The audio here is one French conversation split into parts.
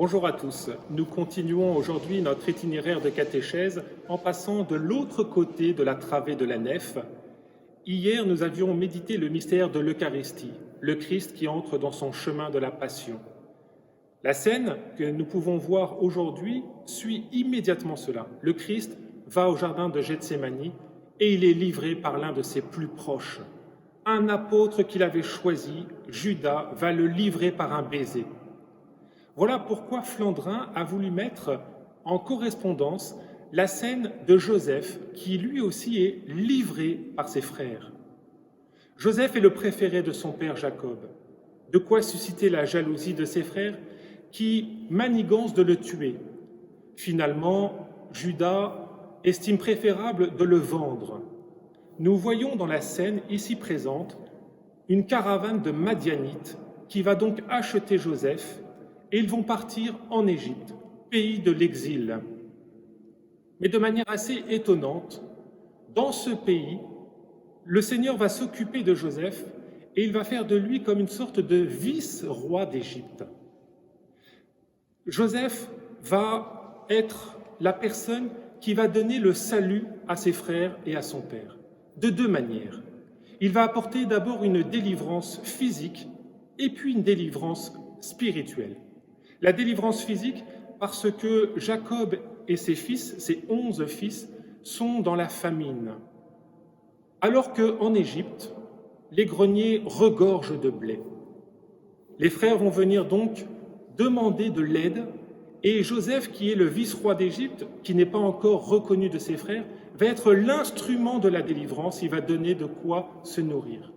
Bonjour à tous, nous continuons aujourd'hui notre itinéraire de catéchèse en passant de l'autre côté de la travée de la nef. Hier, nous avions médité le mystère de l'Eucharistie, le Christ qui entre dans son chemin de la Passion. La scène que nous pouvons voir aujourd'hui suit immédiatement cela. Le Christ va au jardin de Gethsémani et il est livré par l'un de ses plus proches. Un apôtre qu'il avait choisi, Judas, va le livrer par un baiser. Voilà pourquoi Flandrin a voulu mettre en correspondance la scène de Joseph, qui lui aussi est livré par ses frères. Joseph est le préféré de son père Jacob, de quoi susciter la jalousie de ses frères qui manigancent de le tuer. Finalement, Judas estime préférable de le vendre. Nous voyons dans la scène ici présente une caravane de Madianites qui va donc acheter Joseph et ils vont partir en Égypte, pays de l'exil. Mais de manière assez étonnante, dans ce pays, le Seigneur va s'occuper de Joseph et il va faire de lui comme une sorte de vice-roi d'Égypte. Joseph va être la personne qui va donner le salut à ses frères et à son père, de deux manières. Il va apporter d'abord une délivrance physique et puis une délivrance spirituelle. La délivrance physique parce que Jacob et ses fils, ses 11 fils, sont dans la famine. Alors qu'en Égypte, les greniers regorgent de blé. Les frères vont venir donc demander de l'aide et Joseph, qui est le vice-roi d'Égypte, qui n'est pas encore reconnu de ses frères, va être l'instrument de la délivrance, il va donner de quoi se nourrir.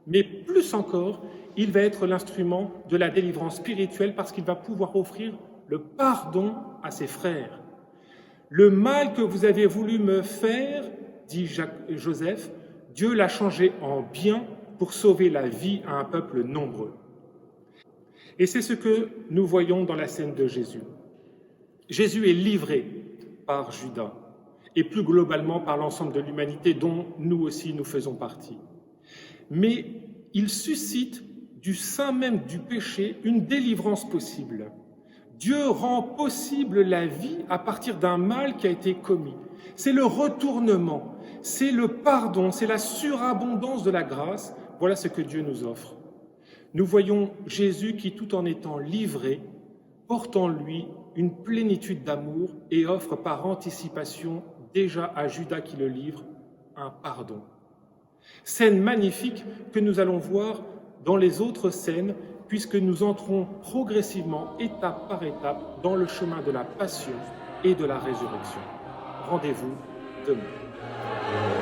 Mais plus encore, il va être l'instrument de la délivrance spirituelle parce qu'il va pouvoir offrir le pardon à ses frères. Le mal que vous avez voulu me faire, dit Joseph, Dieu l'a changé en bien pour sauver la vie à un peuple nombreux. Et c'est ce que nous voyons dans la scène de Jésus. Jésus est livré par Judas et plus globalement par l'ensemble de l'humanité dont nous aussi nous faisons partie. Mais il suscite du sein même du péché une délivrance possible. Dieu rend possible la vie à partir d'un mal qui a été commis. C'est le retournement, c'est le pardon, c'est la surabondance de la grâce. Voilà ce que Dieu nous offre. Nous voyons Jésus qui, tout en étant livré, porte en lui une plénitude d'amour et offre par anticipation déjà à Judas qui le livre un pardon. Scène magnifique que nous allons voir dans les autres scènes, puisque nous entrons progressivement, étape par étape, dans le chemin de la passion et de la résurrection. Rendez-vous demain.